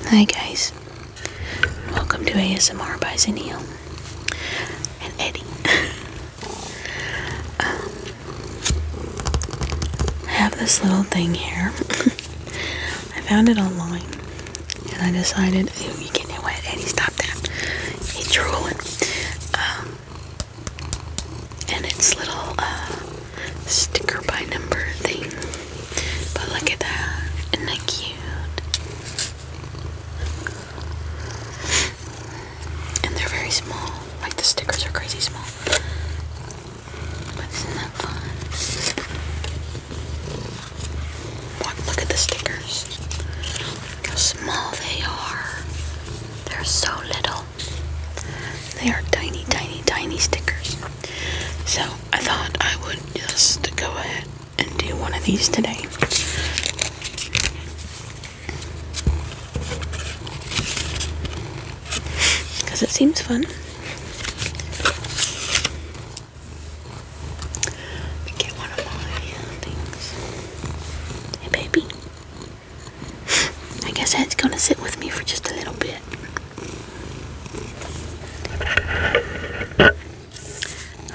Hi guys, welcome to ASMR by Zenil and Eddie. I have this little thing here. I found it online and I decided, ew, you're getting it wet, Eddie, stop that. He's drooling. And it's little sticker by number thing. But look at that, isn't that cute? And they're very small. Like the stickers are crazy small. But isn't that fun? Look at the stickers. Look how small they are. They're so little. They are tiny, tiny, tiny stickers. So I thought I would just go ahead and do one of these today. Because it seems fun. Get one of my things. Hey baby. I guess Ed's gonna sit with me for just a little bit.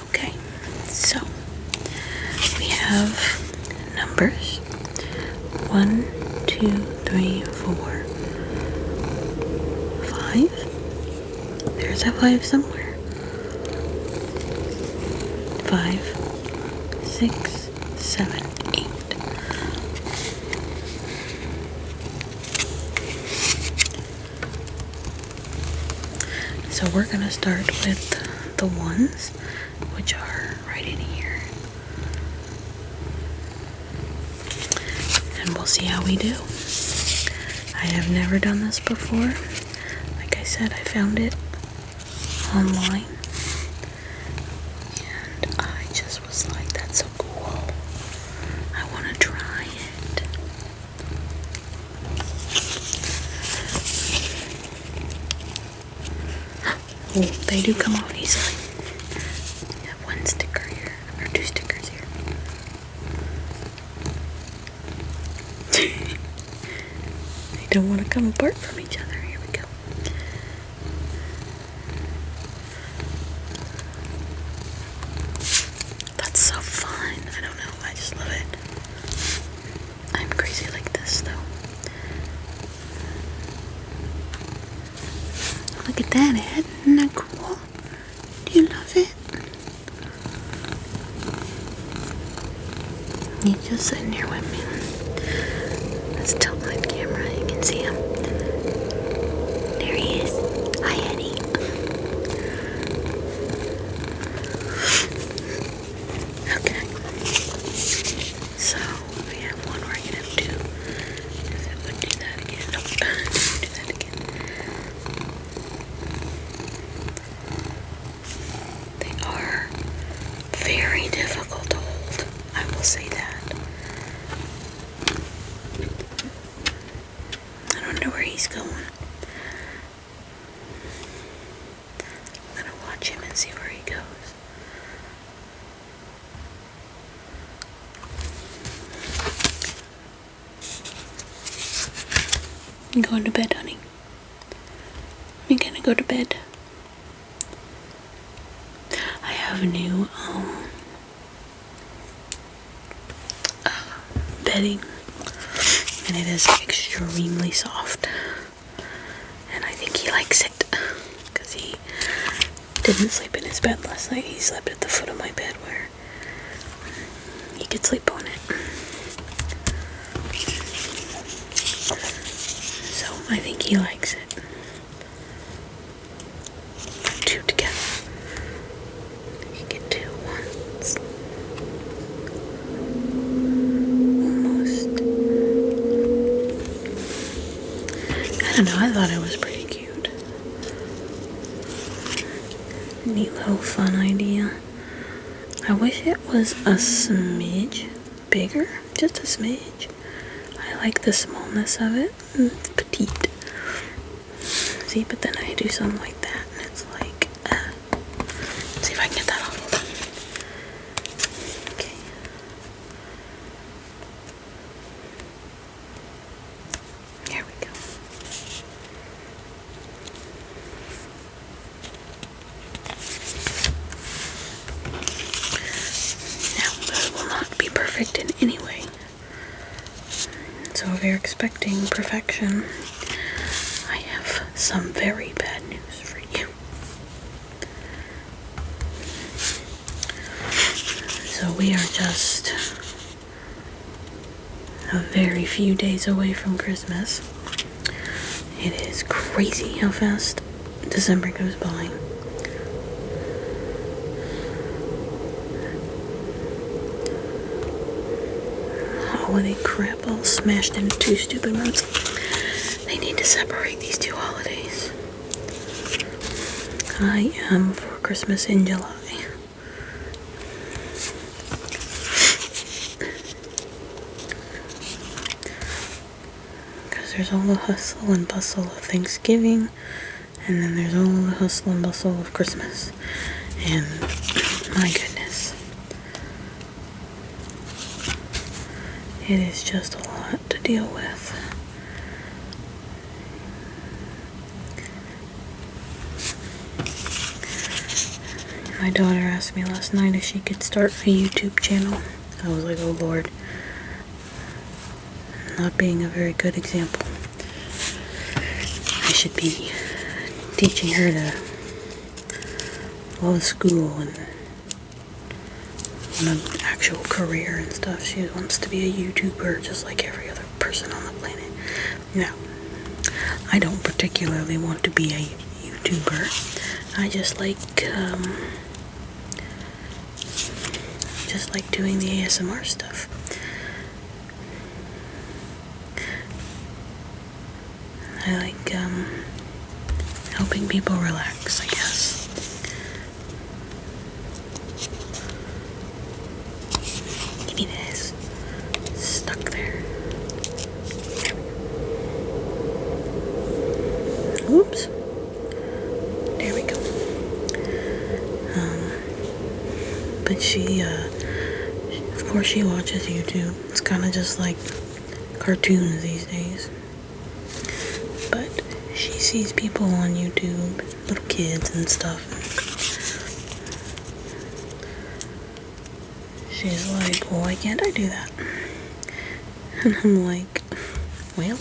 Okay, so we have numbers 1, 2, 3, 4, 5. There's a 5 somewhere. 5, 6, 7, 8. So we're gonna start with the ones, which are right in here. And we'll see how we do. I have never done this before. Like I said, I found it online. And I just was like, that's so cool. I want to try it. Oh, they do come off easily. We have one sticker here, or 2 stickers here. They don't want to come apart from each other. Here we go. That's so fun. I don't know. I just love it. I'm crazy like this, though. Look at that, Ed. Isn't that cool? Do you love it? He's just sitting here with me. Let's tilt my camera. You can see him. There he is. Hi, Eddie. Okay. So, we have one where I can have 2. If it would do that again. Nope. Do that again. They are very difficult to hold. I will say that. I don't know where he's going. I'm gonna watch him and see where he goes. You going to bed, honey? You gonna go to bed? I have new bedding, and it is extremely soft, and I think he likes it because he didn't sleep in his bed last night. He slept at the foot of my bed where he could sleep on it. So I think he likes it. 2 together. You get 2 once. Almost. I don't know, I thought it was pretty cute. Neat little fun idea. I wish it was a smidge bigger, just a smidge. I like the smallness of it. It's petite. See, but then I do something like that, and it's like, let's see if I can get that off. Okay. Here we go. if you're expecting perfection, I have some very bad news for you. So we are just a very few days away from Christmas. It is crazy how fast December goes by. Holiday crap all smashed into 2 stupid months. They need to separate these 2 holidays. I am for Christmas in July. Because there's all the hustle and bustle of Thanksgiving, and then there's all the hustle and bustle of Christmas. And my goodness, it is just a lot to deal with. My daughter asked me last night if she could start a YouTube channel. I was like, oh Lord, not being a very good example. I should be teaching her to love school and an actual career and stuff. She wants to be a YouTuber just like every other person on the planet. Now, I don't particularly want to be a YouTuber. I just like doing the ASMR stuff. I like helping people relax, I guess. Give me this. Stuck there. Oops. There we go. But she, of course she watches YouTube. It's kind of just like cartoons these days. But she sees people on YouTube, little kids and stuff. She's like, well, why can't I do that? And I'm like, well,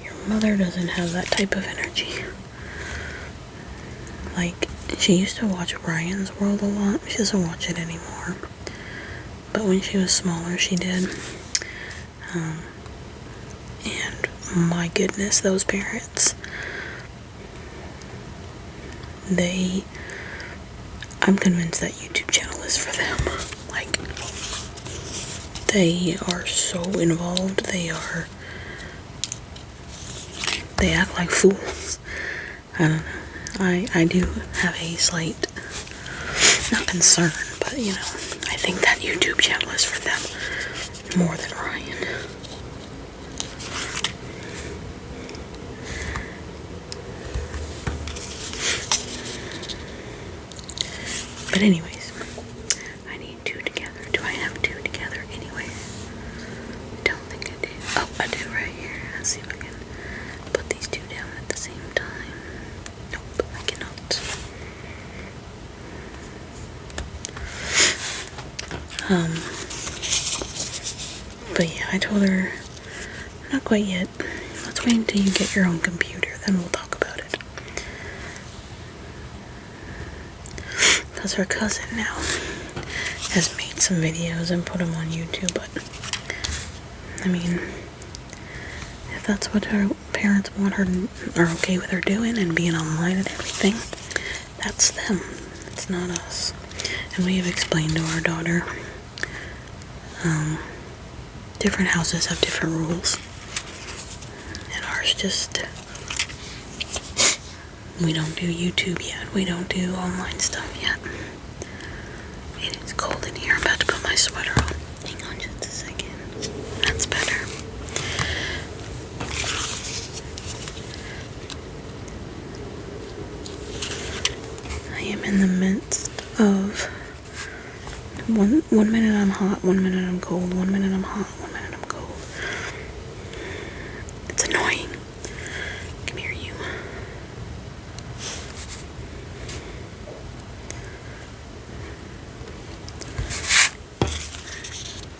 your mother doesn't have that type of energy. Like, she used to watch Ryan's World a lot. She doesn't watch it anymore. But when she was smaller, she did. And my goodness, those parents, I'm convinced that YouTube channel is for them. Like, they are so involved. They act like fools. I don't know. I do have a slight, not concern, but you know, I think that YouTube channel is for them more than Ryan. But anyways, I need 2 together. Do I have 2 together anywhere? I don't think I do. Oh, I do right here. Let's see if I can put these 2 down at the same time. Nope, I cannot. But yeah, I told her, not quite yet. Let's wait until you get your own computer, then we'll talk about it. Because her cousin now has made some videos and put them on YouTube, but I mean, if that's what her parents want her, are okay with her doing and being online and everything, that's them. It's not us. And we have explained to our daughter, different houses have different rules. And ours just, we don't do YouTube yet. We don't do online stuff yet. It is cold in here. I'm about to put my sweater on. Hang on just a second. That's better. I am in the midst of one minute I'm hot, 1 minute I'm cold, 1 minute I'm hot, 1 minute I'm cold. It's annoying. Come here, you.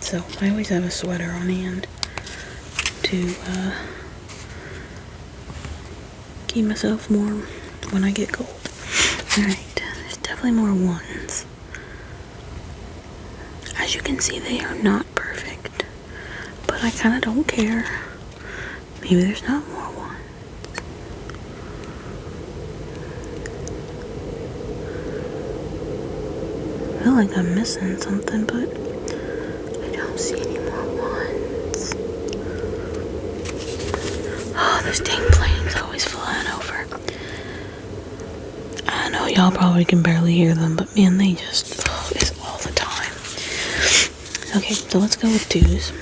So so I always have a sweater on hand to keep myself warm when I get cold. Alright, there's definitely more ones. As you can see, they are not perfect, but I kind of don't care. Maybe there's not more ones. I feel like I'm missing something, but I don't see any more ones. Oh, those dang planes always flying over. I know y'all probably can barely hear them, but man, they just, it's all the time. Okay, so let's go with 2s.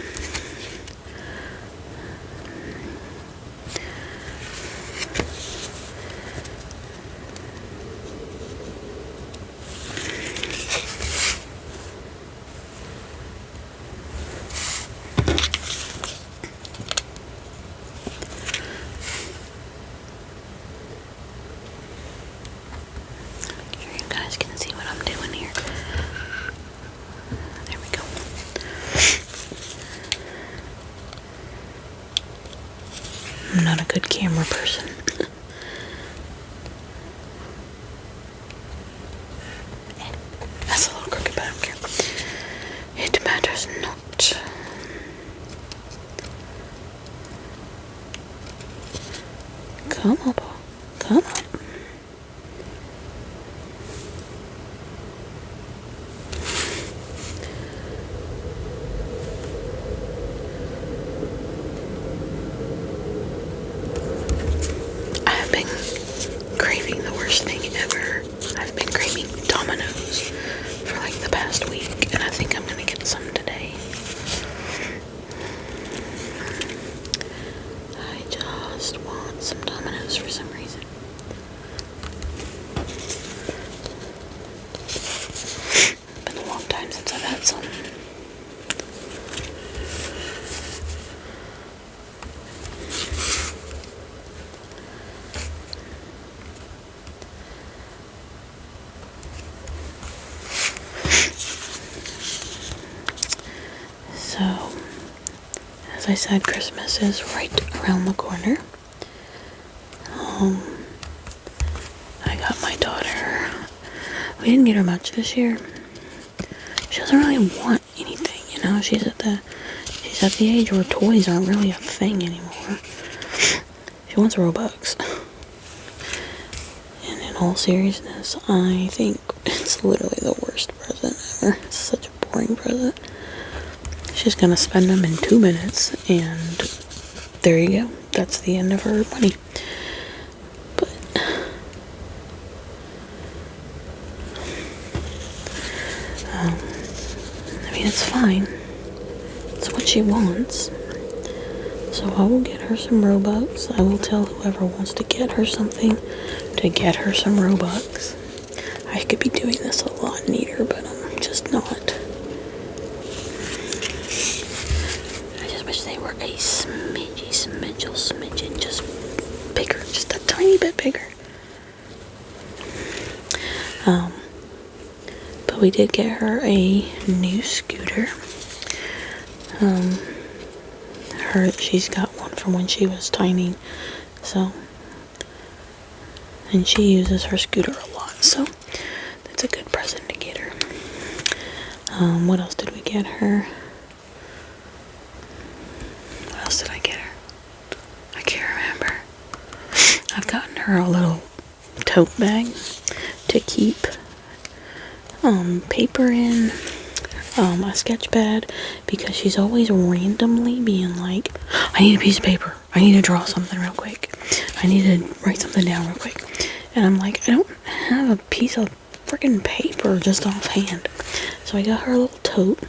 Here, you guys can see what I'm doing here. There we go. I'm not a good camera person. That's a little crooked, but I don't care. It matters not. Come on, Paul. Come on. I've been craving the worst thing ever. I've been craving Domino's for like the past week, and I think I'm gonna get some today. I just want some Domino's for some reason. It's been a long time since I've had some. So, as I said, Christmas is right around the corner. I got my daughter. We didn't get her much this year. She doesn't really want anything, you know. She's at the age where toys aren't really a thing anymore. She wants Robux. And in all seriousness, I think it's literally the worst present ever. It's such a boring present. She's gonna spend them in 2 minutes, and there you go. That's the end of her money. But I mean, it's fine. It's what she wants. So I will get her some Robux. I will tell whoever wants to get her something to get her some Robux. I could be doing this a lot neater, but I'm just not. They were a smidgen, just bigger, just a tiny bit bigger. But we did get her a new scooter. She's got one from when she was tiny, so, and she uses her scooter a lot, so that's a good present to get her. What else did we get her? Did I get her? I can't remember. I've gotten her a little tote bag to keep paper in, a sketch pad, because she's always randomly being like, I need a piece of paper. I need to draw something real quick. I need to write something down real quick. And I'm like, I don't have a piece of freaking paper just offhand. So I got her a little tote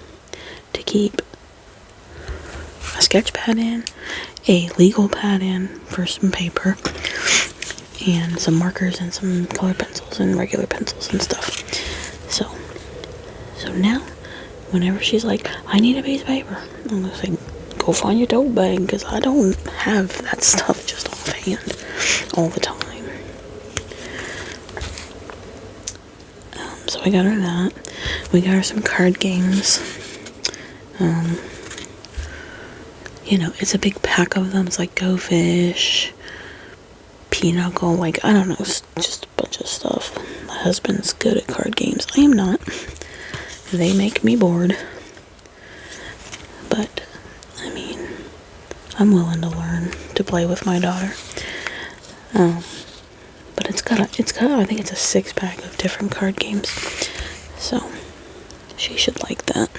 to keep a sketch pad in, a legal pad in for some paper, and some markers and some color pencils and regular pencils and stuff. So now, whenever she's like, I need a piece of paper, I'm gonna say, go find your tote bag, because I don't have that stuff just offhand all the time. So I got her that. We got her some card games. It's a big pack of them. It's like Go Fish, Pinochle, like, I don't know, it's just a bunch of stuff. My husband's good at card games. I am not. They make me bored. But, I mean, I'm willing to learn to play with my daughter. But I think it's a 6-pack of different card games. So, she should like that.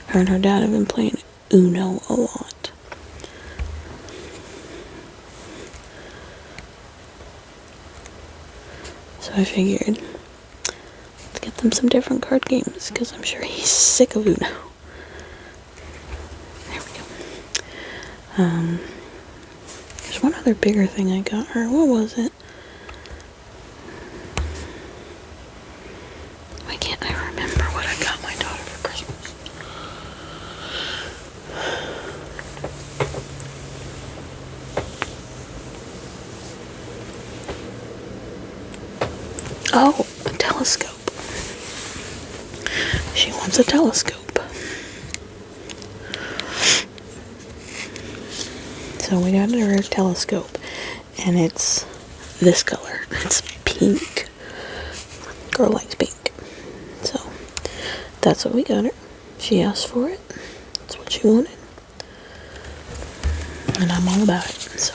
Her and her dad have been playing Uno a lot. So I figured, let's get them some different card games, because I'm sure he's sick of Uno. There we go. There's one other bigger thing I got her. What was it? Why can't I remember what I got my daughter for Christmas? Oh, a telescope. She wants a telescope. So we got her a telescope, and it's this color. It's pink. Girl likes pink. So that's what we got her. She asked for it. That's what she wanted. And I'm all about it. So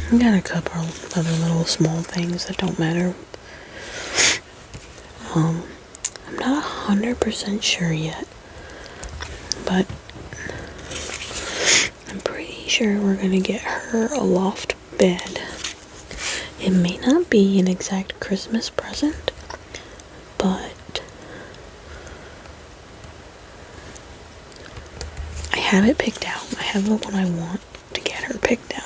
I got a couple other little small things that don't matter. I'm not 100% sure yet, but I'm pretty sure we're gonna get her a loft bed. It may not be an exact Christmas present, but I have it picked out. I have the one I want to get her picked out.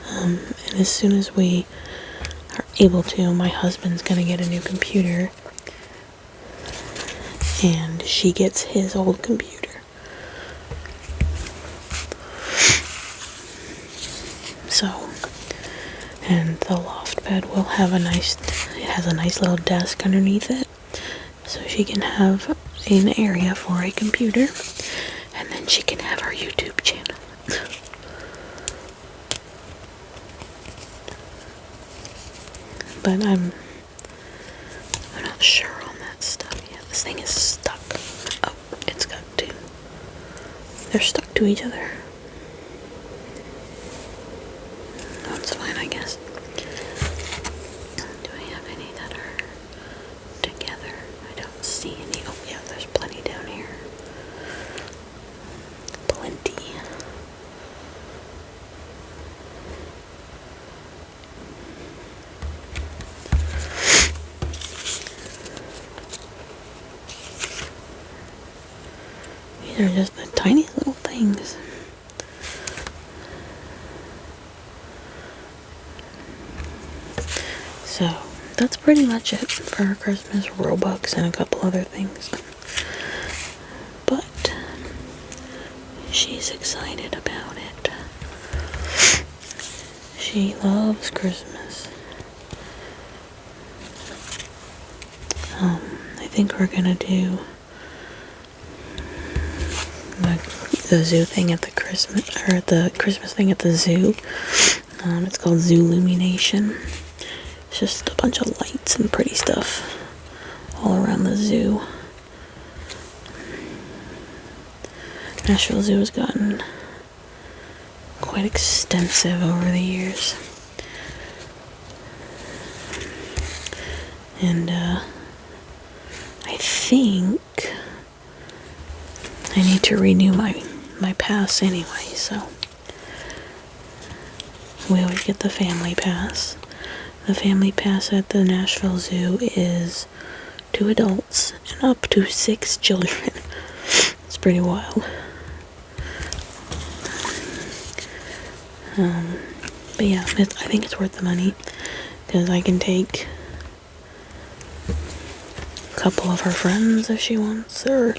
And as soon as we are able to, my husband's gonna get a new computer, and she gets his old computer. So, and the loft bed will have it has a nice little desk underneath it, so she can have an area for a computer, and then she can have her YouTube channel. But I'm not sure on that stuff yet. This thing is stuck. Oh, it's got two. They're stuck to each other. That's fine, I guess. Do I have any that are together? I don't see any. Oh yeah, there's plenty down here. Plenty. These are just the tiny little things. So, that's pretty much it for her Christmas. Robux and a couple other things. But, she's excited about it. She loves Christmas. I think we're gonna do the zoo thing at the Christmas thing at the zoo. It's called Zoolumination. It's just a bunch of lights and pretty stuff all around the zoo. Nashville Zoo has gotten quite extensive over the years. And I think I need to renew my pass anyway, so we always get the family pass. The family pass at the Nashville Zoo is 2 adults and up to 6 children. It's pretty wild. But yeah, I think it's worth the money, because I can take a couple of her friends if she wants, or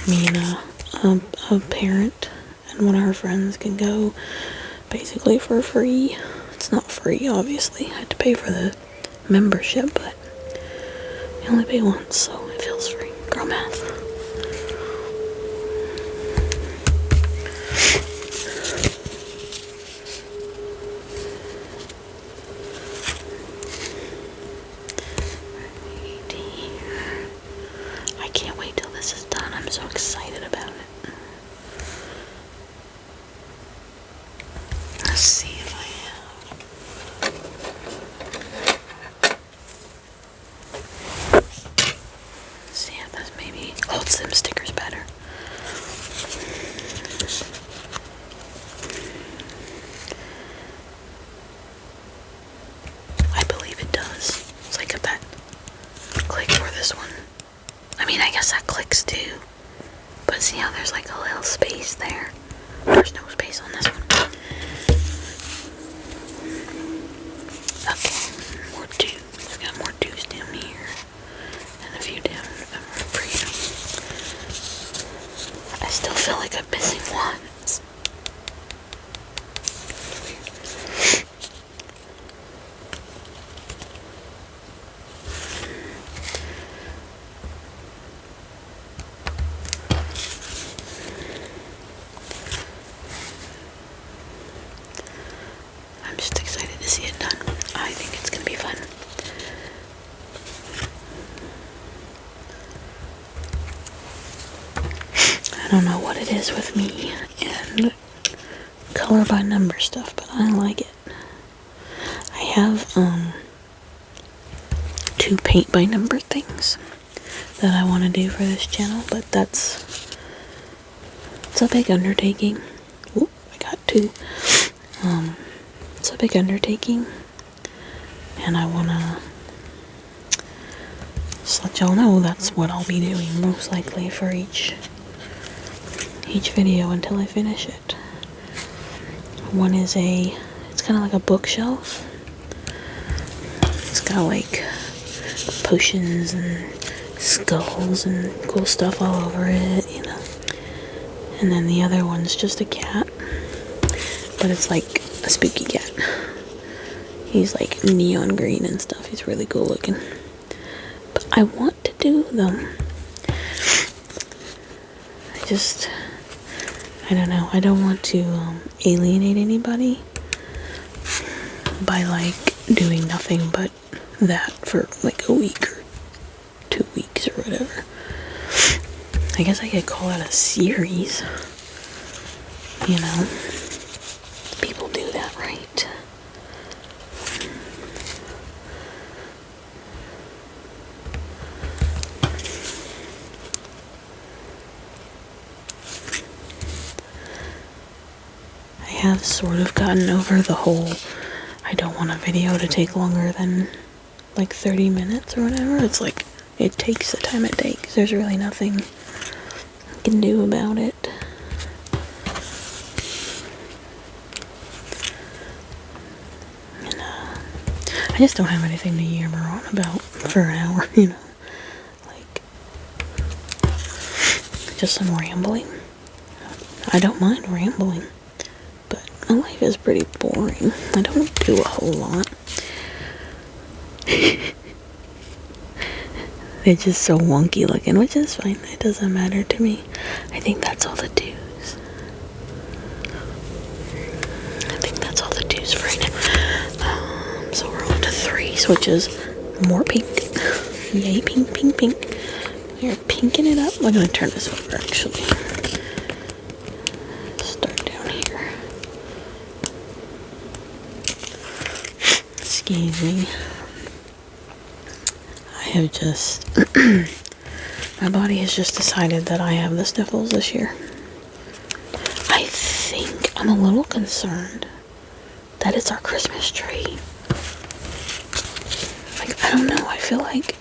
me and a parent and one of her friends can go basically for free. It's not free, obviously. I had to pay for the membership, but you only pay once, so it feels free. Girl math. I can't wait till this is done. I'm so excited about it. Let's see if I have. See if this maybe holds them stickers better. I believe it does. It's like a that click for this one. I mean, I guess that clicks too. But see how there's like a little space there? There's no space on this one. Okay, more dues. We got more dues down here. And a few down for you. I still feel like I'm missing ones. I'm just excited to see it done. I think it's gonna be fun. I don't know what it is with me and color by number stuff, but I like it. I have 2 paint by number things that I want to do for this channel, but it's a big undertaking. Oop, I got 2. It's a big undertaking, and I want to just let y'all know that's what I'll be doing most likely for each video until I finish it. One is it's kind of like a bookshelf. It's got like potions and skulls and cool stuff all over it, you know. And then the other one's just a cat, but it's like a spooky cat. He's like neon green and stuff. He's really cool looking. But I want to do them. I don't know. I don't want to alienate anybody by like doing nothing but that for like a week or 2 weeks or whatever. I guess I could call it a series. You know, people do that, right? I have sort of gotten over the whole I don't want a video to take longer than like 30 minutes or whatever. It's like it takes the time it takes. There's really nothing I can do about it. And I just don't have anything to yammer on about for an hour, you know. Like just some rambling. I don't mind rambling. My life is pretty boring. I don't do a whole lot. They're just so wonky looking, which is fine. It doesn't matter to me. I think that's all the dues. I think that's all the dues for right now. So we're on to 3 switches. More pink. Yay, pink, pink, pink. We're pinking it up. I'm gonna turn this over actually. Excuse me. I have just my body has just decided that I have the sniffles this year. I think I'm a little concerned that it's our Christmas tree. Like, I don't know, I feel like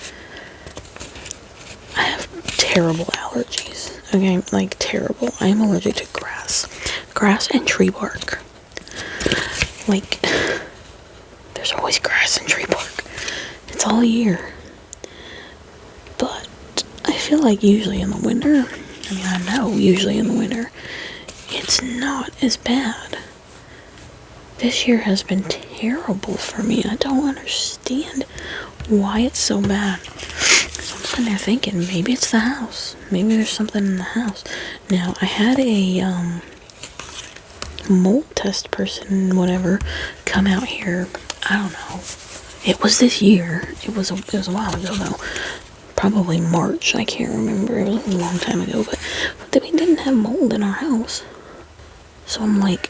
I have terrible allergies. Okay, like terrible. I am allergic to grass and tree bark. Like, there's always grass and tree bark. It's all year. But I feel like usually in the winter, I know usually in the winter, it's not as bad. This year has been terrible for me. I don't understand why it's so bad. So I'm sitting there thinking, maybe it's the house. Maybe there's something in the house. Now, I had a mold test person, whatever, come out here. I don't know. It was this year. It was a while ago, though. Probably March. I can't remember. It was a long time ago, but we didn't have mold in our house. So I'm like,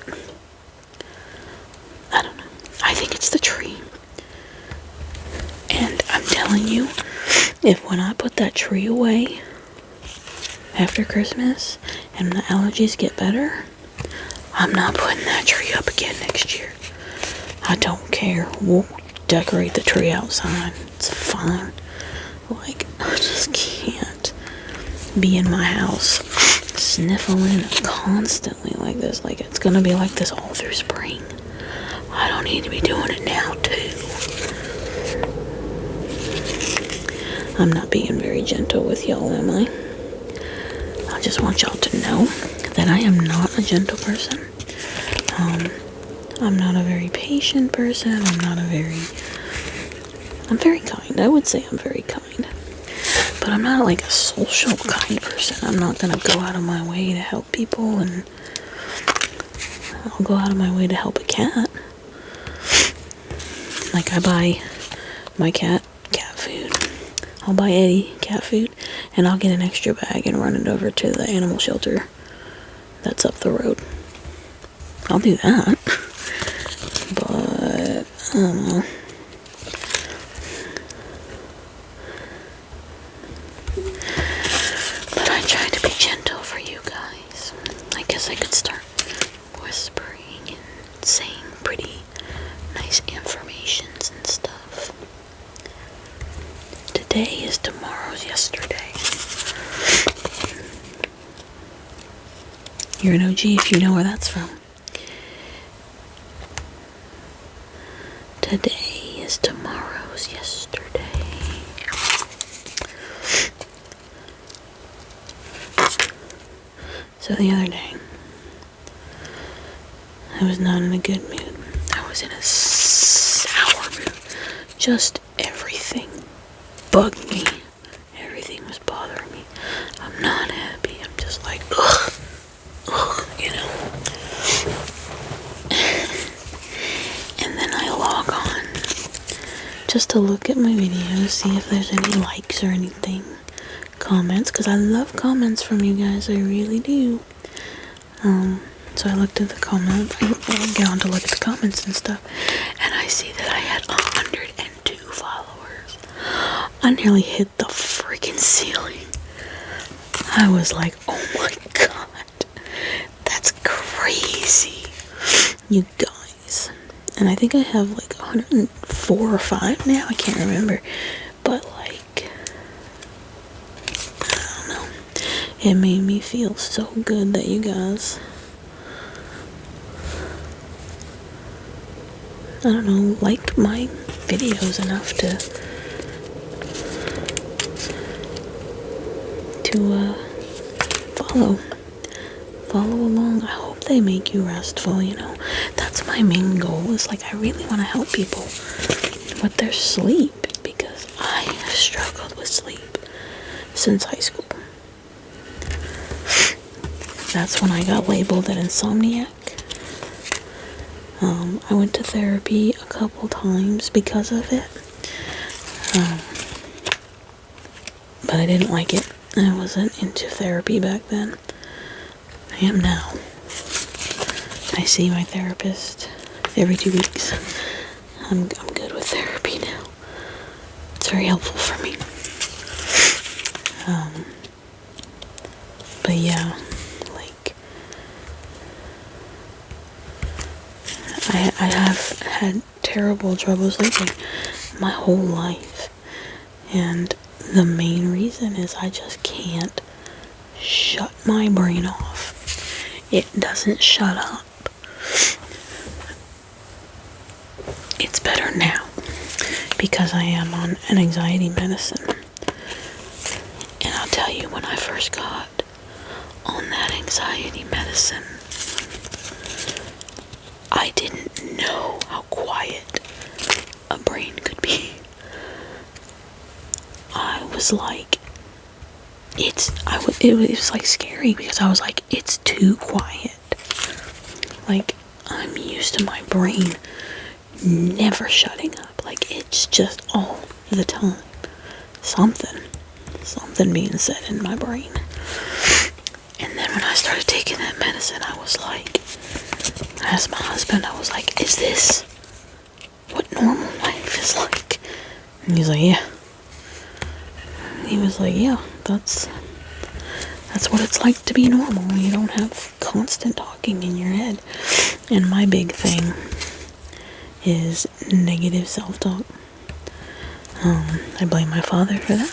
I don't know. I think it's the tree. And I'm telling you, if when I put that tree away after Christmas and the allergies get better, I'm not putting that tree up again next year. I don't care. We'll decorate the tree outside. It's fine. Like, I just can't be in my house sniffling constantly like this. Like, it's gonna be like this all through spring. I don't need to be doing it now, too. I'm not being very gentle with y'all, am I? I just want y'all to know that I am not a gentle person. I'm not a very patient person. I'm very kind. I would say I'm very kind. But I'm not like a social kind person. I'm not gonna go out of my way to help people, and I'll go out of my way to help a cat. Like, I buy my cat food. I'll buy Eddie cat food, and I'll get an extra bag and run it over to the animal shelter that's up the road. I'll do that. But, I don't know. But I try to be gentle for you guys. I guess I could start whispering and saying pretty nice affirmations and stuff. Today is tomorrow's yesterday. You're an OG if you know where that's from. Today is tomorrow's yesterday. So the other day, I was not in a good mood. I was in a sour mood. Just everything bugged me. Everything was bothering me. I'm not happy. I'm just like, ugh, you know. And then I log on just to look at my videos, see if there's any likes or anything. Comments, because I love comments from you guys. I really do. So I looked at the comments. I get on to look at the comments and stuff, and I see that I had 102 followers. I nearly hit the freaking ceiling. I was like, oh my god, that's crazy, you guys. And I think I have like 104 or 5 now. I can't remember, but like, I don't know. It made me feel so good that you guys, I don't know, liked my videos enough to follow along. I hope they make you restful, you know. That's my main goal, is like, I really want to help people with their sleep, because I have struggled with sleep since high school. That's when I got labeled an insomniac. I went to therapy a couple times because of it. But I didn't like it. I wasn't into therapy back then. I am now. I see my therapist every 2 weeks. I'm good with therapy now. It's very helpful for me. But yeah, like, I have had terrible trouble sleeping my whole life, and the main reason is I just can't shut my brain off. It doesn't shut up. It's better now because I am on an anxiety medicine. And I'll tell you, when I first got on that anxiety medicine, I I didn't know how quiet a brain could be. I was like, it was like scary because I was like, it's too quiet. Like, I'm used to my brain never shutting up. Like, it's just all the time. Something being said in my brain. And then when I started taking that medicine, I was like, I asked my husband, I was like, is this what normal life is like? And he's like, yeah. He was like, yeah, that's what it's like to be normal when you don't have constant talking in your head. And my big thing is negative self-talk. I blame my father for that.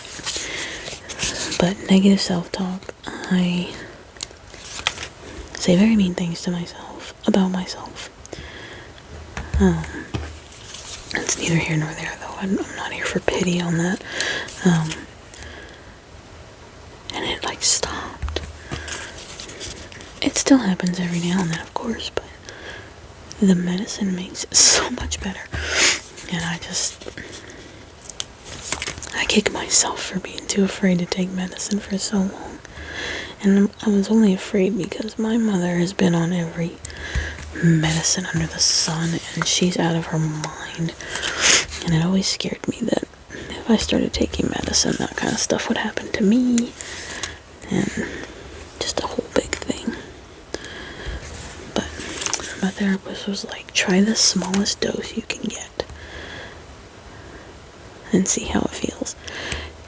But negative self-talk, I say very mean things to myself, about myself. It's neither here nor there, though. I'm not here for pity on that. And it, like, stopped. It still happens every now and then, of course, but the medicine makes it so much better. And I kick myself for being too afraid to take medicine for so long. And I was only afraid because my mother has been on every medicine under the sun, and she's out of her mind. And it always scared me that if I started taking medicine, that kind of stuff would happen to me. And just a whole big thing. But my therapist was like, try the smallest dose you can get and see how it feels.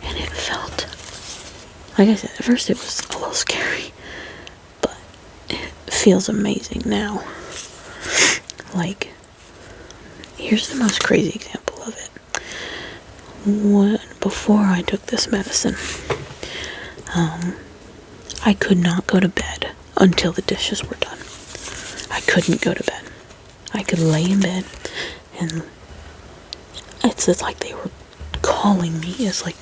And it felt, like I said, at first it was a little scary, but it feels amazing now. Like, here's the most crazy example of it. Before I took this medicine, I could not go to bed until the dishes were done. I couldn't go to bed. I could lay in bed, and it's like they were calling me. It's like,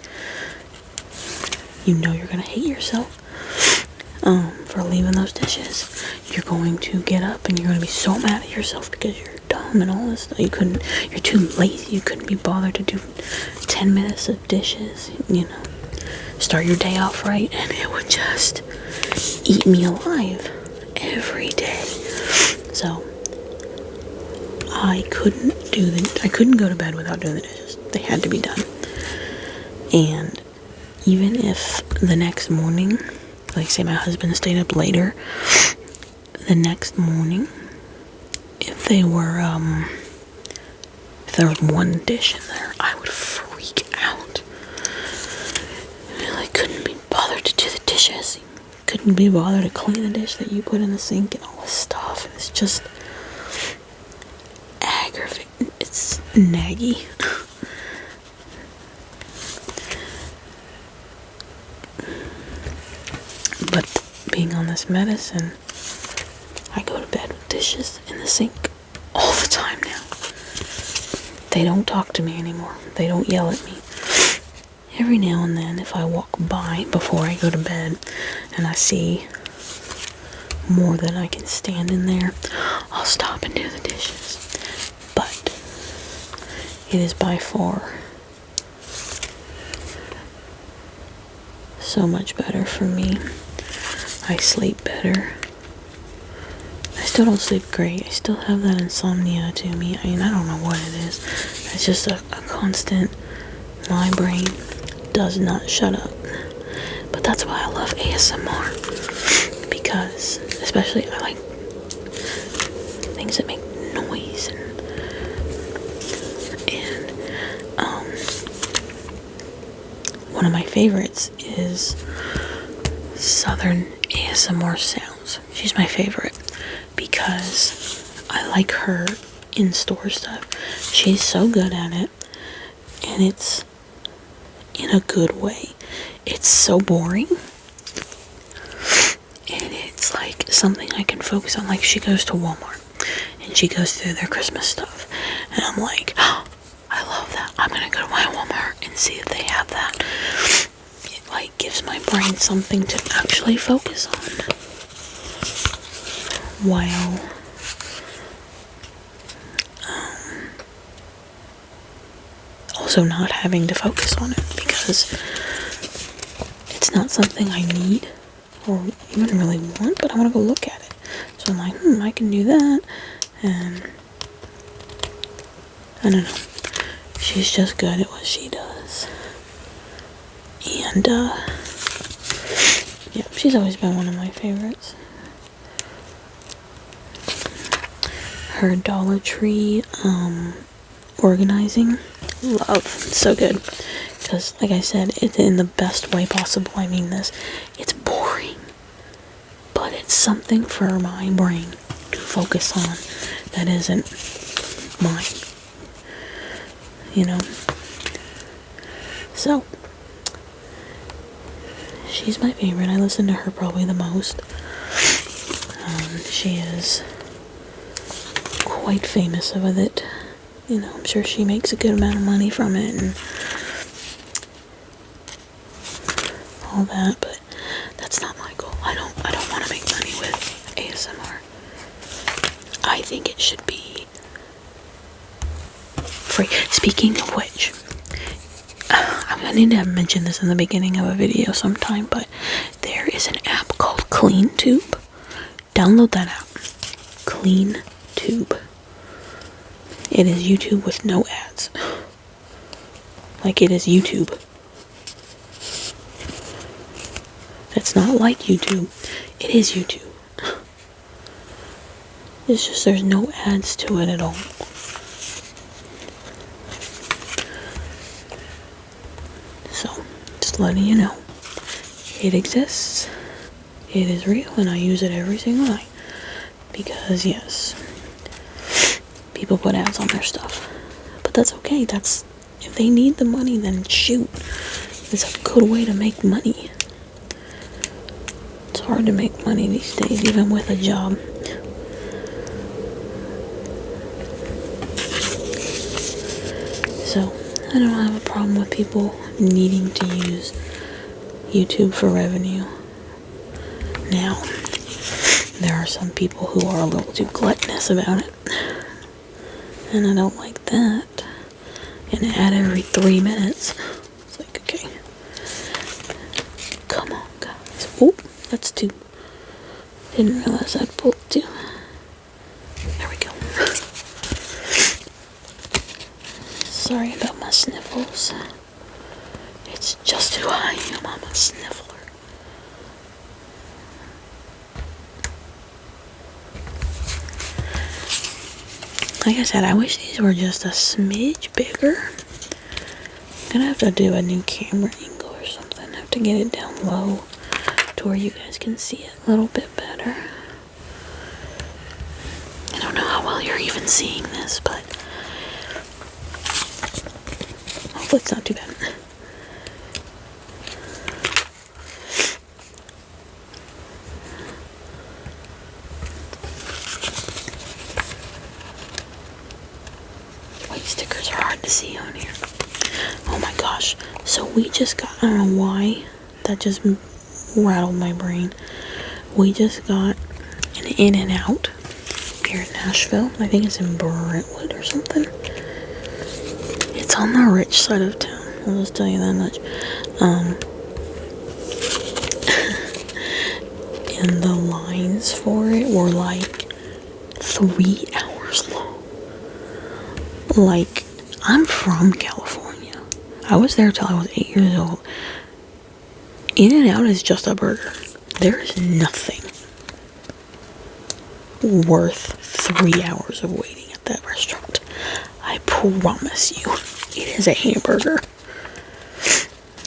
you know you're gonna hate yourself for leaving those dishes. You're going to get up and you're gonna be so mad at yourself because you're dumb and all this stuff. You're too lazy. You couldn't be bothered to do 10 minutes of dishes, you know. Start your day off right, and it would just eat me alive every day. So I couldn't go to bed without doing the dishes. They had to be done. And even if the next morning, like say my husband stayed up later, the next morning, if there was one dish in there, I would freak out. I couldn't be bothered to do the dishes. Couldn't be bothered to clean the dish that you put in the sink and all this stuff. And it's just aggravating. It's naggy. But being on this medicine, I go to bed with dishes in the sink all the time now. They don't talk to me anymore. They don't yell at me. Every now and then, if I walk by before I go to bed and I see more than I can stand in there, I'll stop and do the dishes. But it is by far so much better for me. I sleep better. I still don't sleep great. I still have that insomnia to me. I mean, I don't know what it is. It's just a constant, my brain does not shut up. But that's why I love ASMR. Because, especially, I like things that make noise. And one of my favorites is Southern ASMR Sounds. She's my favorite because I like her in-store stuff. She's so good at it, and it's in a good way. It's so boring, and it's like something I can focus on. Like, she goes to Walmart and she goes through their Christmas stuff, and I'm like, oh, I love that. I'm gonna go to my Walmart and see if they have that. It like gives my brain something to actually focus on while also not having to focus on it because it's not something I need or even really want, but I want to go look at it. So I'm like, I can do that. And I don't know. She's just good at what she does. And, yeah, she's always been one of my favorites. Her Dollar Tree, organizing, love, so good. Because, like I said, it's in the best way possible. I mean this. It's boring. But it's something for my brain to focus on that isn't mine. You know? So, she's my favorite. I listen to her probably the most. She is quite famous with it. You know, I'm sure she makes a good amount of money from it and all that, but that's not my goal. I don't want to make money with ASMR. I think it should be free. Speaking of which, I need to mention this in the beginning of a video sometime, but there is an app called CleanTube. Download that app. CleanTube. It is YouTube with no ads. Like it is YouTube. It's not like YouTube. It is YouTube. It's just there's no ads to it at all. So, just letting you know. It exists. It is real and I use it every single night. Because yes, people put ads on their stuff. But that's okay. If they need the money, then shoot. It's a good way to make money. It's hard to make money these days, even with a job. So, I don't have a problem with people needing to use YouTube for revenue. Now, there are some people who are a little too gluttonous about it. And I don't like that. An ad every 3 minutes. It's like, okay. Come on, guys. Oh, that's 2. Didn't realize I'd pulled 2. There we go. Sorry about my sniffles. It's just who I am. I'm a sniffler. Like I said, I wish these were just a smidge bigger. I'm gonna have to do a new camera angle or something. I have to get it down low to where you guys can see it a little bit better. I don't know how well you're even seeing this, but hopefully it's not too bad. White stickers are hard to see on here. Oh my gosh. So we just got, I don't know why, that just rattled my brain. We just got an In-N-Out here in Nashville. I think it's in Brentwood or something. It's on the rich side of town. I'll just tell you that much. And the lines for it were like 3 hours long. Like, I'm from California. I was there till I was 8 years old. In-N-Out is just a burger. There is nothing worth 3 hours of waiting at that restaurant. I promise you, it is a hamburger.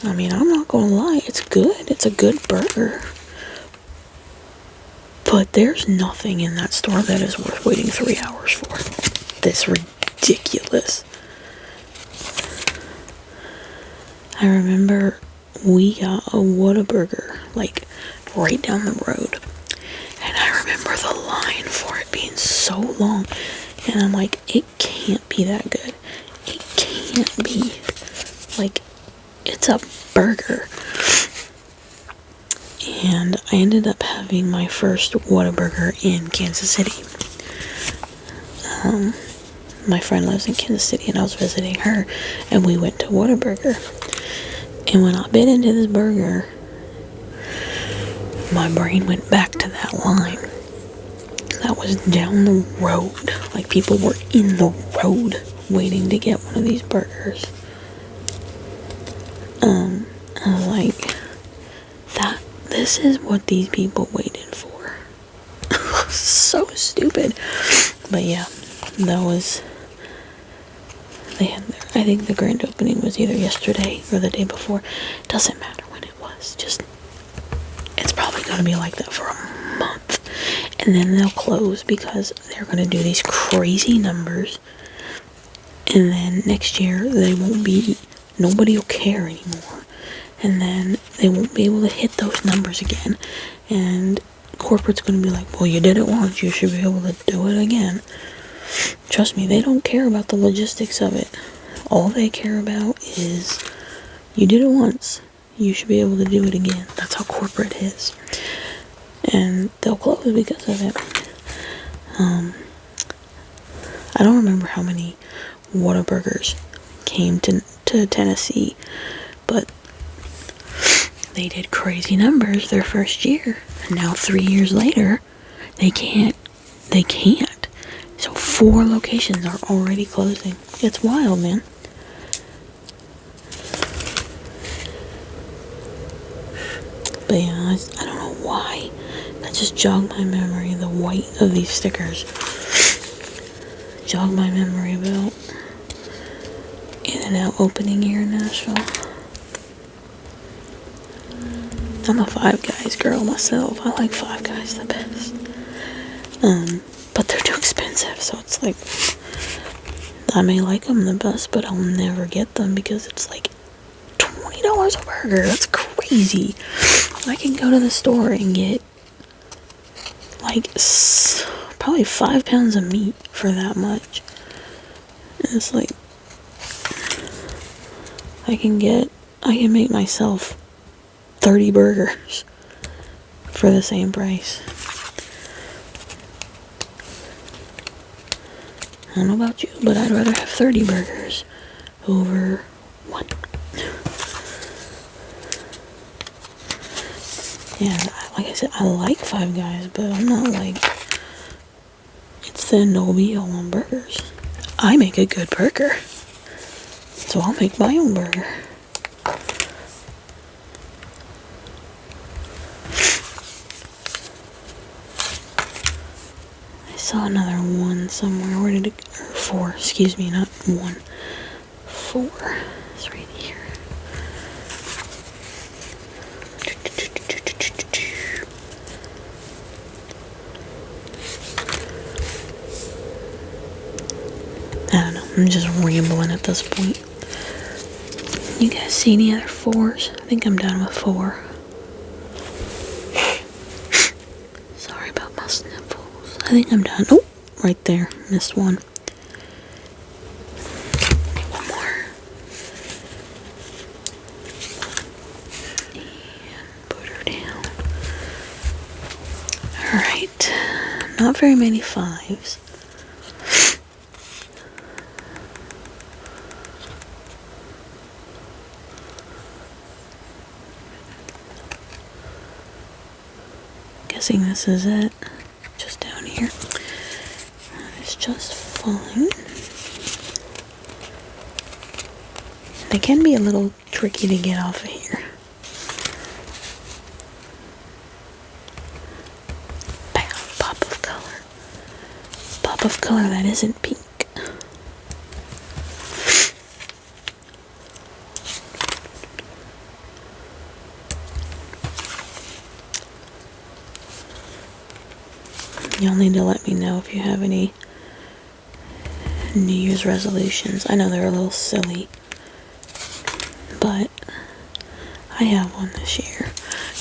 I mean, I'm not gonna lie, it's good. It's a good burger. But there's nothing in that store that is worth waiting 3 hours for. That's ridiculous. I remember we got a Whataburger, like, right down the road. And I remember the line for it being so long. And I'm like, it can't be that good. It can't be. Like, it's a burger. And I ended up having my first Whataburger in Kansas City. my friend lives in Kansas City, and I was visiting her, and we went to Whataburger. And when I bit into this burger, my brain went back to that line that was down the road. Like, people were in the road waiting to get one of these burgers. I was like, this is what these people waited for. So stupid. But yeah, I think the grand opening was either yesterday or the day before. Doesn't matter when it was. It's probably going to be like that for a month. And then they'll close because they're going to do these crazy numbers. And then next year, nobody will care anymore. And then they won't be able to hit those numbers again. And corporate's going to be like, well, you did it once, you should be able to do it again. Trust me, they don't care about the logistics of it. All they care about is, you did it once, you should be able to do it again. That's how corporate is. And they'll close because of it. I don't remember how many Whataburgers came to Tennessee, but they did crazy numbers their first year. And now 3 years later, they can't. So 4 locations are already closing. It's wild, man. But yeah, I don't know why. That just jogged my memory. The white of these stickers jogged my memory about In-N-Out opening here in Nashville. I'm a Five Guys girl myself. I like Five Guys the best. But they're too expensive, so it's like, I may like them the best, but I'll never get them because it's like $20 a burger. That's crazy. I can go to the store and get like probably 5 pounds of meat for that much. And it's like, I can make myself 30 burgers for the same price. I don't know about you, but I'd rather have 30 burgers over 1. Yeah, like I said, I like Five Guys, but I'm not like, it's the no be all on burgers. I make a good burger, so I'll make my own burger. I saw another 1 somewhere. Where did it go? 4, excuse me, not 1. 4. It's right here. I don't know. I'm just rambling at this point. You guys see any other 4s? I think I'm done with 4. Sorry about my sniffles. I think I'm done. Oh, right there. Missed one. One more. And put her down. Alright. Not very many 5s. Guessing this is it. Just down here. It's just fine. It can be a little tricky to get off of here. Bam, pop of color. Pop of color that isn't pink. Y'all need to let me know if you have any New Year's resolutions. I know they're a little silly, but I have one this year,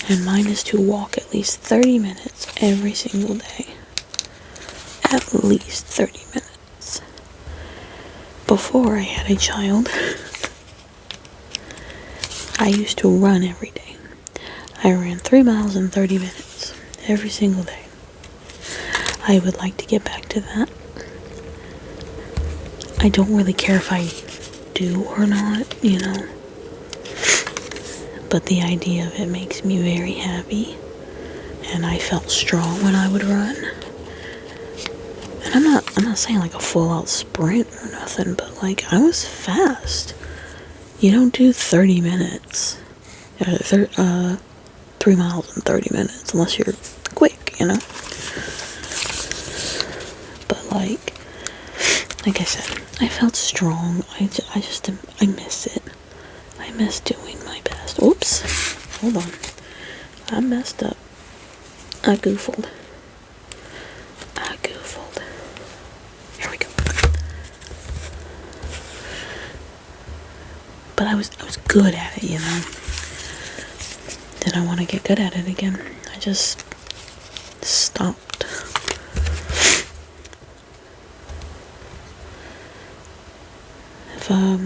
and mine is to walk at least 30 minutes every single day. At least 30 minutes. Before I had a child, I used to run every day. I ran 3 miles in 30 minutes every single day. I would like to get back to that. I don't really care if I do or not, you know. But the idea of it makes me very happy. And I felt strong when I would run. And I'm not saying like a full out sprint or nothing, but like I was fast. You don't do 30 minutes. 3 miles in 30 minutes unless you're quick, you know. But like I said, I felt strong. I miss it. I miss doing my best. Oops. Hold on. I messed up. I goofled. Here we go. But I was good at it, you know. Did I want to get good at it again? I just stopped. If I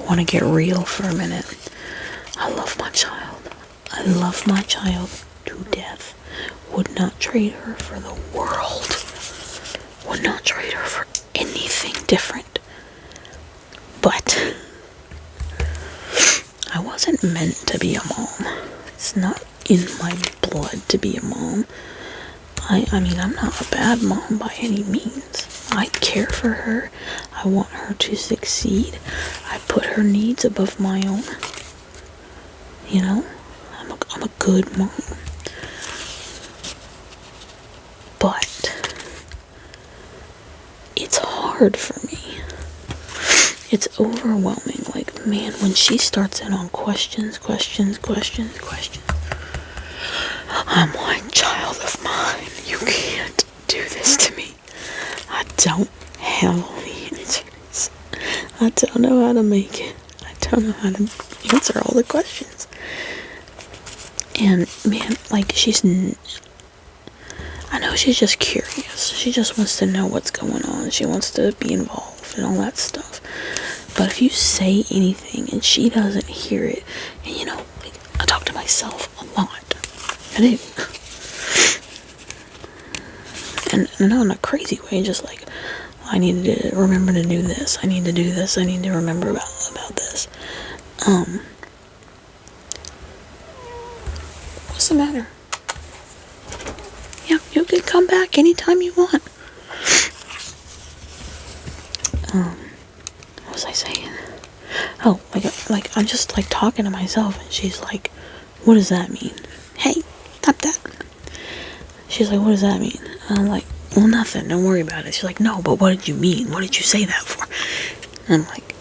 want to get real for a minute, I love my child. I love my child to death. Would not trade her for the world. Would not trade her for anything different. But I wasn't meant to be a mom. It's not in my blood to be a mom. I mean, I'm not a bad mom by any means. I care for her. I want her to succeed. I put her needs above my own. You know, I'm a good mom. But it's hard for me. It's overwhelming. Like, man, when she starts in on questions, I'm like, child of mine, you can't do this to me. I don't have all the answers. I don't know how to make it. I don't know how to answer all the questions. And, man, like, I know she's just curious. She just wants to know what's going on. She wants to be involved and all that stuff. But if you say anything and she doesn't hear it, and you know, like, I talk to myself a lot. I do. And not in a crazy way, just like, I need to remember to do this. I need to do this. I need to remember about this. What's the matter? Yeah, you can come back anytime you want. What was I saying? Oh, like I'm just like talking to myself, and she's like, "What does that mean?" Hey, stop that. She's like, "What does that mean?" And I'm like, "Well, nothing. Don't worry about it." She's like, "No, but what did you mean? What did you say that for?" And I'm like,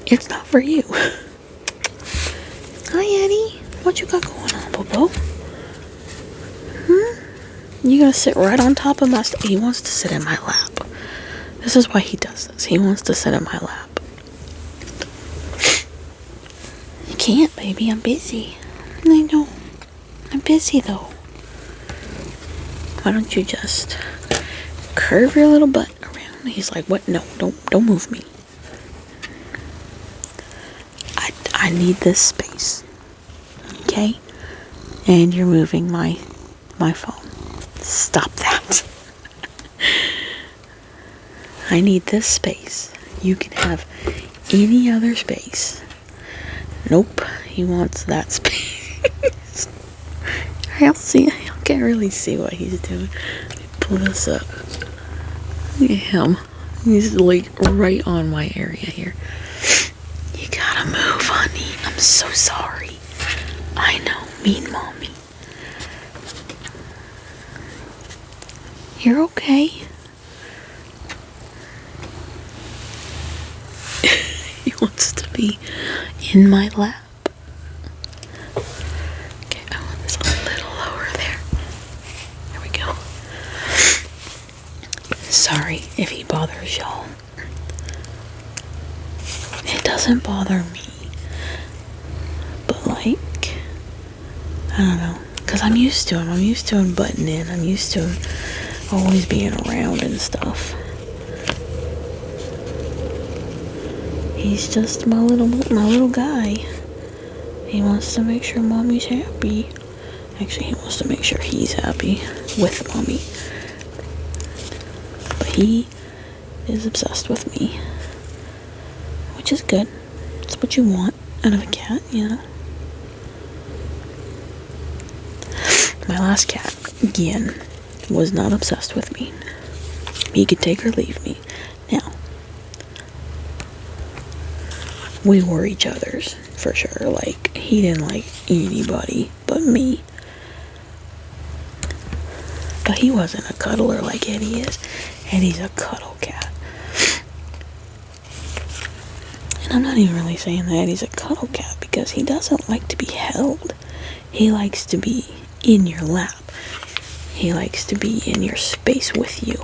"It's not for you." Hi, Eddie. What you got going on, Bobo? You gonna sit right on top of my he wants to sit in my lap. This is why he does this. He wants to sit in my lap. You can't, baby. I'm busy. I know. I'm busy, though. Why don't you just curve your little butt around? He's like, what? No, don't move me. I need this space. Okay? And you're moving my phone. Stop that. I need this space. You can have any other space. Nope, he wants that space. I can't really see what he's doing. Let me pull this up. Look at him. He's like right on my area here. You gotta move, honey. I'm so sorry. I know, mean mommy. You're okay. He wants to be in my lap. Okay, I want this a little lower there. There we go. Sorry if he bothers y'all. It doesn't bother me. But like, I don't know. Because I'm used to him. I'm used to him butting in. I'm used to him always being around and stuff. He's just my little guy. He wants to make sure mommy's happy. Actually, he wants to make sure he's happy with mommy. But he is obsessed with me. which is good. It's what you want out of a cat, you know. My last cat, Gian, was not obsessed with me. He could take or leave me. Now, we were each other's, for sure. Like, he didn't like anybody but me. But he wasn't a cuddler like Eddie is. Eddie's a cuddle cat. And I'm not even really saying that Eddie's a cuddle cat because he doesn't like to be held. He likes to be in your lap. He likes to be in your space with you.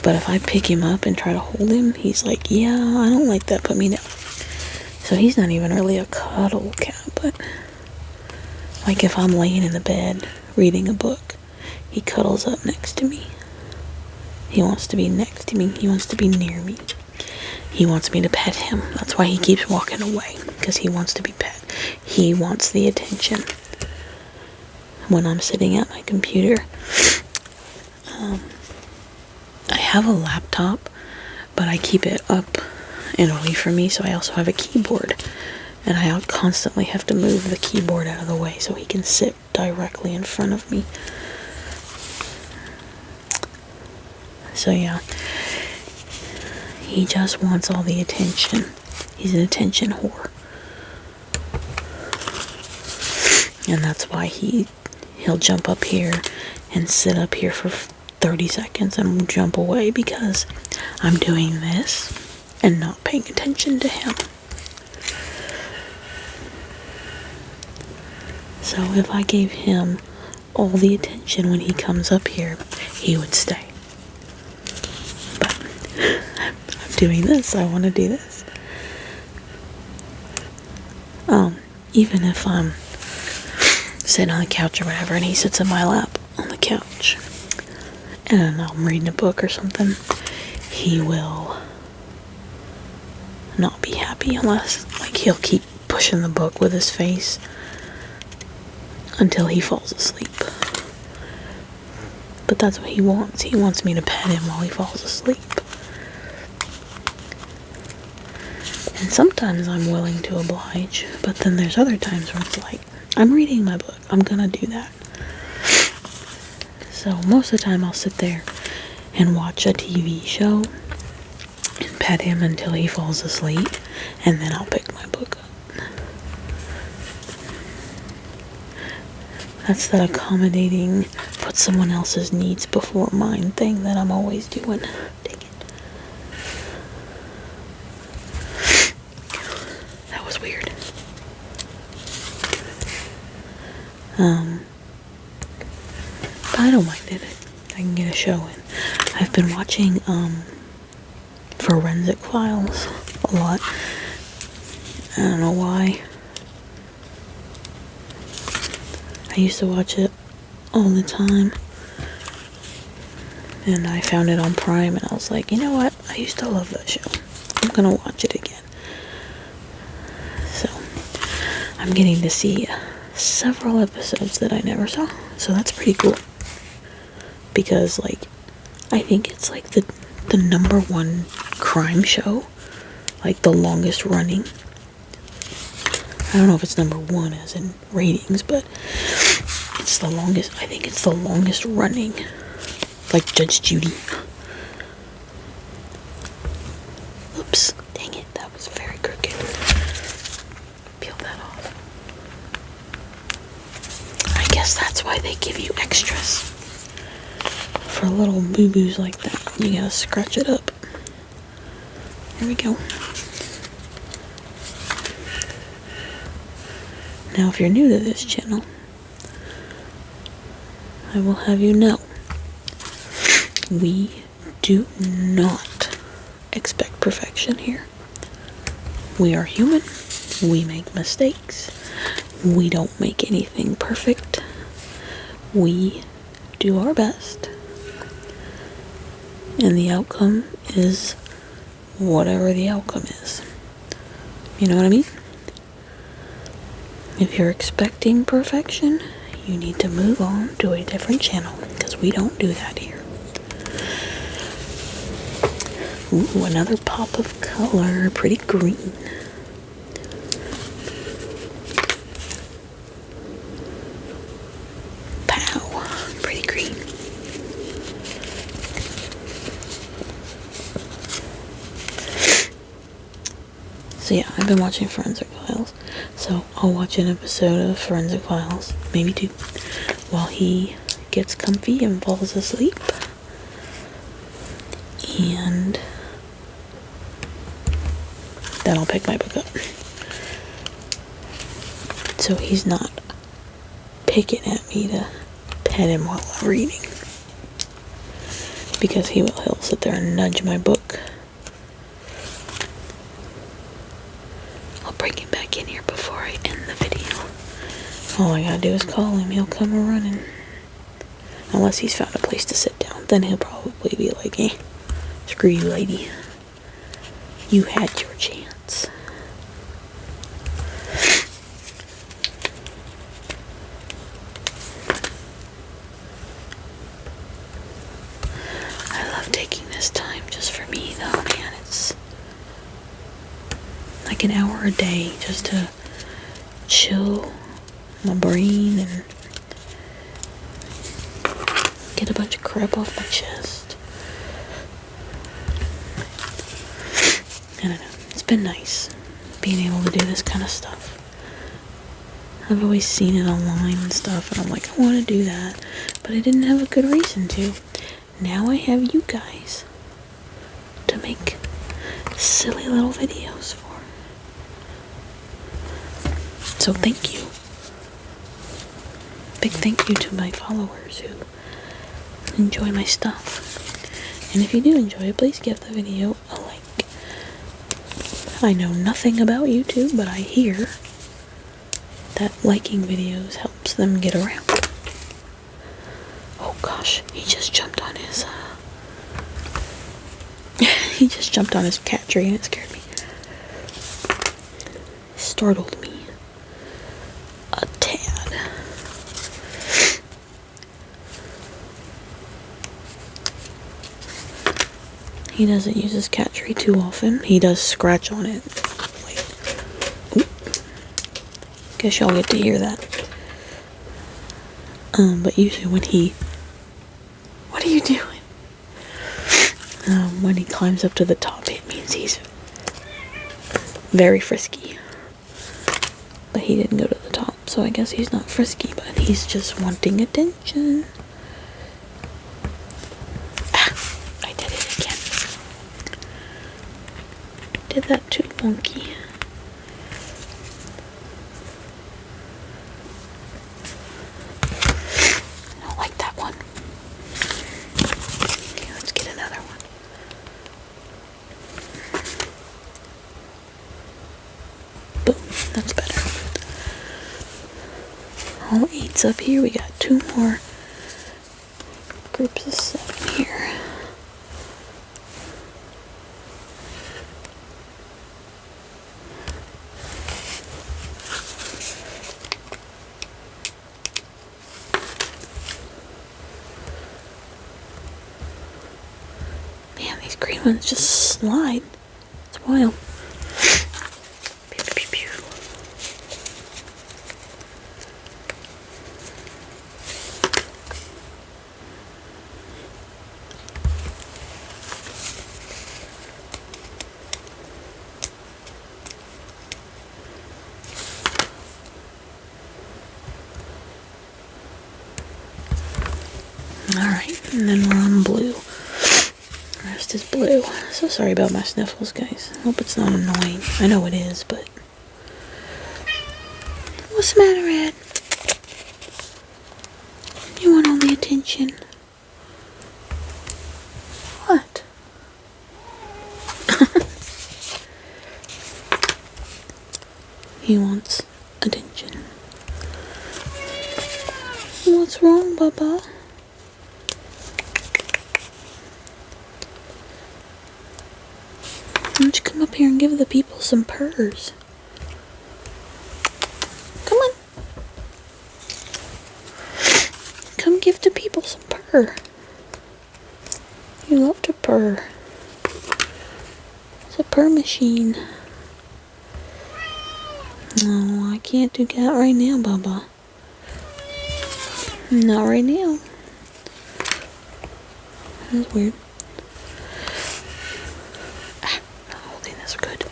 But if I pick him up and try to hold him, he's like, yeah, I don't like that, put me down. So he's not even really a cuddle cat, but like if I'm laying in the bed reading a book, he cuddles up next to me. He wants to be next to me. He wants to be near me. He wants me to pet him. That's why he keeps walking away, because he wants to be pet. He wants the attention. When I'm sitting at my computer, I have a laptop, but I keep it up and away from me, so I also have a keyboard. And I constantly have to move the keyboard out of the way so he can sit directly in front of me. So yeah, he just wants all the attention. He's an attention whore. And that's why he'll jump up here and sit up here for 30 seconds and jump away, because I'm doing this and not paying attention to him. So if I gave him all the attention when he comes up here, he would stay. But I'm doing this. I want to do this. Even if I'm sitting on the couch or whatever, and he sits in my lap on the couch, and I'm reading a book or something, he will not be happy unless, like, he'll keep pushing the book with his face until he falls asleep. But that's what he wants. He wants me to pet him while he falls asleep. And sometimes I'm willing to oblige, but then there's other times where it's like, I'm reading my book, I'm gonna do that. So most of the time I'll sit there and watch a TV show and pet him until he falls asleep, and then I'll pick my book up. That's that accommodating, put someone else's needs before mine thing that I'm always doing. Dang it. That was weird. But I don't mind it. I can get a show in. I've been watching, Forensic Files a lot. I don't know why. I used to watch it all the time. And I found it on Prime, and I was like, you know what? I used to love that show. I'm gonna watch it again. So, I'm getting to see several episodes that I never saw. So that's pretty cool. Because, like, I think it's like the number one crime show. Like, the longest running. I don't know if it's number one as in ratings, but it's the longest. I think it's the longest running. Like Judge Judy. Oops. Dang it. That was very crooked. Peel that off. I guess that's why they give you extras. For little boo-boos like that, you gotta scratch it up. There we go. Now, if you're new to this channel, I will have you know, we do not expect perfection here. We are human. We make mistakes. We don't make anything perfect. We do our best. And the outcome is whatever the outcome is. You know what I mean? If you're expecting perfection, you need to move on to a different channel, because we don't do that here. Ooh, another pop of color. Pretty green. Pow. Pretty green. So yeah, I've been watching Forensic Files. So I'll watch an episode of Forensic Files, maybe two, while he gets comfy and falls asleep. And then I'll pick my book up. So he's not picking at me to pet him while I'm reading. Because he'll sit there and nudge my book. I'll bring him back in here before I end the video. All I gotta do is call him, he'll come running. Unless he's found a place to sit down, then he'll probably be like, eh, screw you, lady. You had your chance. I love taking this time just for me, though, man. It's like an hour a day just to chill my brain and get a bunch of crap off my chest. I don't know. It's been nice being able to do this kind of stuff. I've always seen it online and stuff, and I'm like, I want to do that, but I didn't have a good reason to. Now I have you guys to make silly little videos for. So thank you. Big thank you to my followers who enjoy my stuff. And if you do enjoy it, please give the video a like. I know nothing about YouTube, but I hear that liking videos helps them get around. Oh gosh, he just jumped on his he just jumped on his cat tree and it scared me. Startled me a tad. He doesn't use his cat tree too often. He does scratch on it. Like, guess y'all get to hear that. But usually when he... What are you doing? When he climbs up to the top, it means he's very frisky. But he didn't go to the top, so I guess he's not frisky, but he's just wanting attention. I did it again. Did that too wonky. I don't like that one. Okay, let's get another one. Boom, that's better. All 8's up here. We got 2 more groups of 7 here. Man, these green ones just slide. It's wild. Pew, pew, pew. Alright, and then we're on blue. The rest is blue. So sorry about my sniffles, guys. I hope it's not annoying. I know it is, but... What's the matter, Ed? You want all the attention? What? He wants attention. What's wrong, Bubba? Why don't you come up here and give the people some purrs? Come on. Come give the people some purr. You love to purr. It's a purr machine. No, I can't do that right now, Bubba. Not right now. That's weird. Holding this good.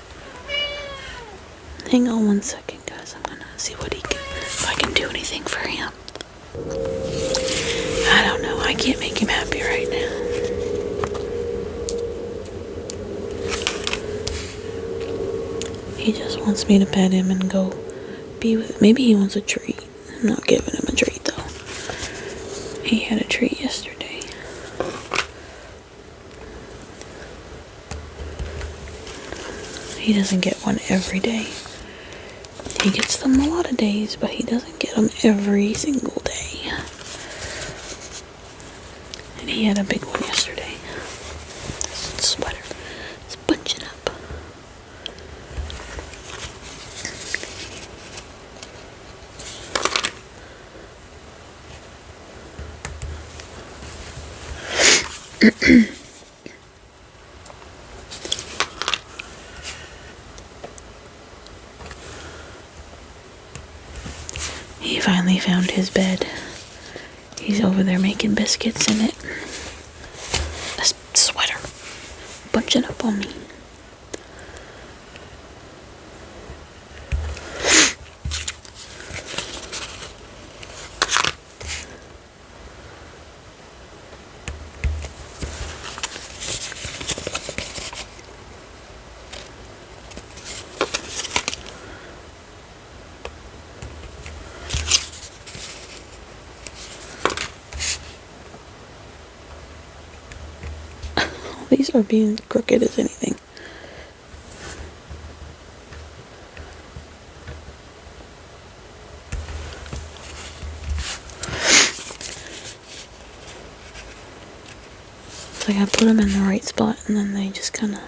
Hang on 1 second, guys. I'm gonna see if I can do anything for him. I don't know. I can't make him happy right now. He just wants me to pet him and go be with him. Maybe he wants a treat. I'm not giving him a treat though. He had a treat yesterday. He doesn't get one every day. He gets them a lot of days, but he doesn't get them every single day. And he had a big one yesterday. This sweater is bunching up. He finally found his bed. He's over there making biscuits in it. A sweater bunching up on me. These are being crooked as anything. It's like I put them in the right spot and then they just kind of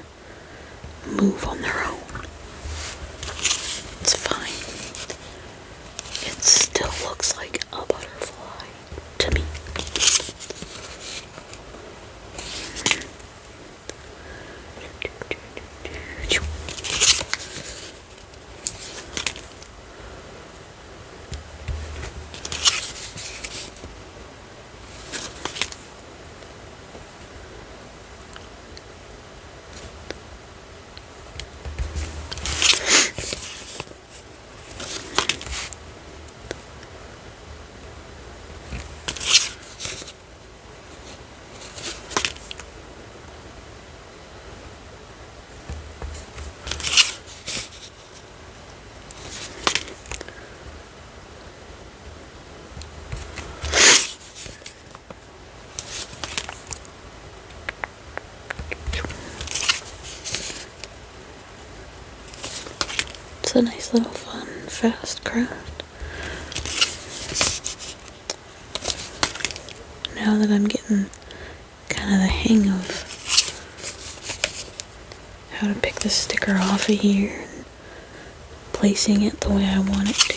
move on their own. It's fine. It still looks like a butterfly to me. It's a nice little fun, fast craft. Now that I'm getting kind of the hang of how to pick the sticker off of here and placing it the way I want it to.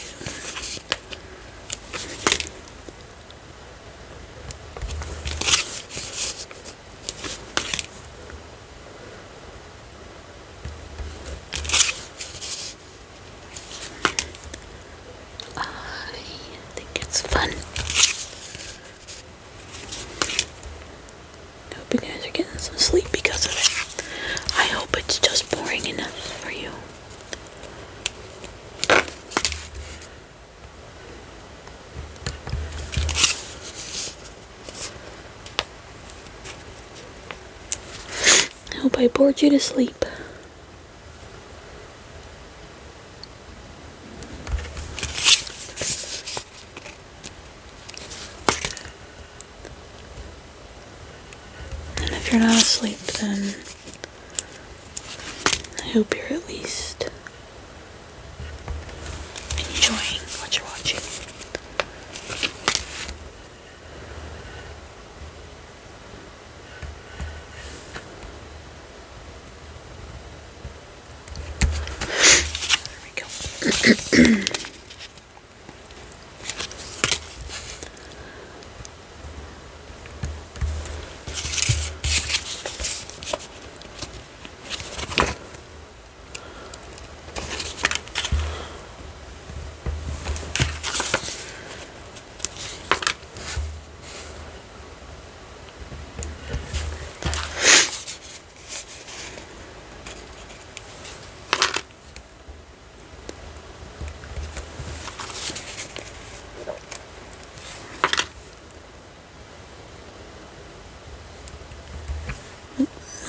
Fun. Hope you guys are getting some sleep because of it. I hope it's just boring enough for you. I hope I bored you to sleep. If you're not asleep, then I hope you're at least enjoying what you're watching. There we go.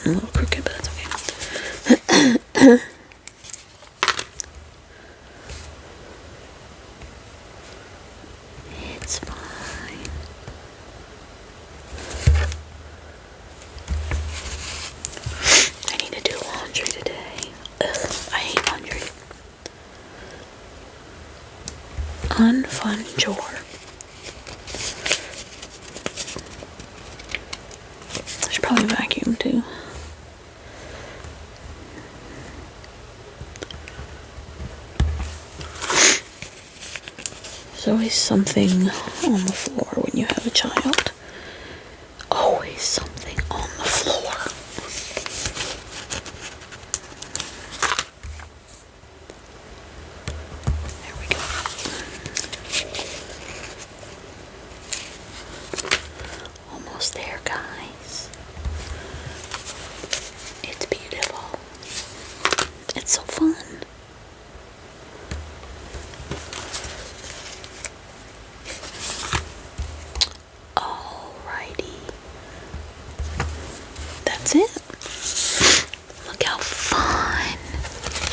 A little crooked, but that's okay. It's fine. I need to do laundry today. Ugh, I hate laundry. Unfun chore. I should probably vacuum too. There's always something on the floor when you have a child. Always something on the floor. There we go. Almost there, guys. It's beautiful. It's so fun. That's it. Look how fun.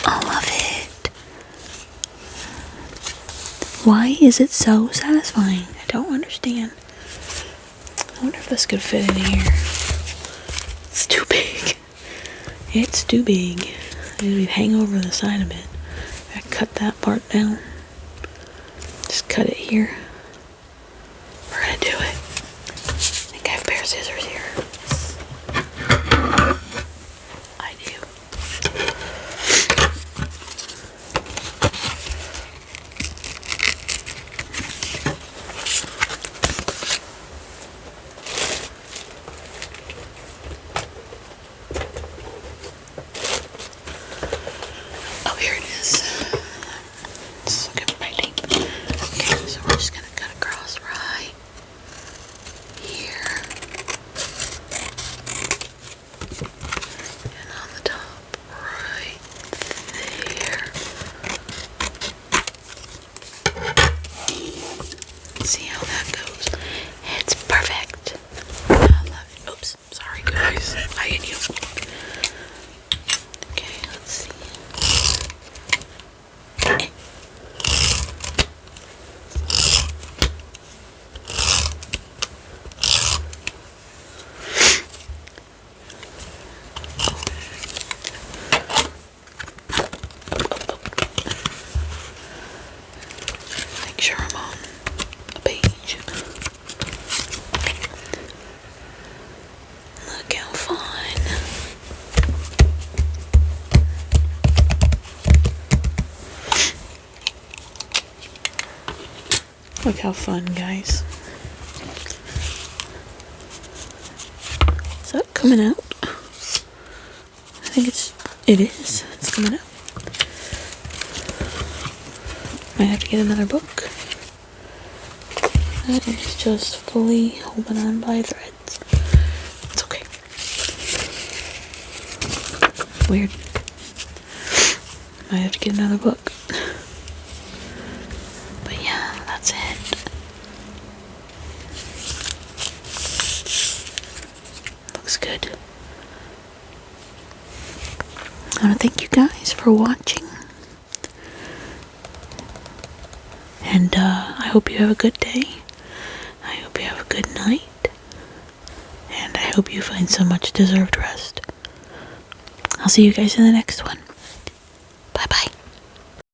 I love it. Why is it so satisfying? I don't understand. I wonder if this could fit in here. It's too big. It's too big. It'd hang over the side of it. I cut that part down. Just cut it here. We're gonna do it. I think I have a pair of scissors here. I do. Oh, here it is. Let's look at my tape. Okay, so we're just gonna cut across right here. And on the top right there. See how that goes? It's perfect. I love it. Oops, sorry guys. I hit you. Okay, let's see. Make sure I'm on a page. Look how fun. Look how fun, guys. Is that coming out? I think it is. It's coming out. Might have to get another book. That is just fully holding on by threads. It's okay. Weird. Might have to get another book. But yeah, that's it. Looks good. I want to thank you guys for watching. And I hope you have a good day. I hope you have a good night. And I hope you find some much deserved rest. I'll see you guys in the next one. Bye bye.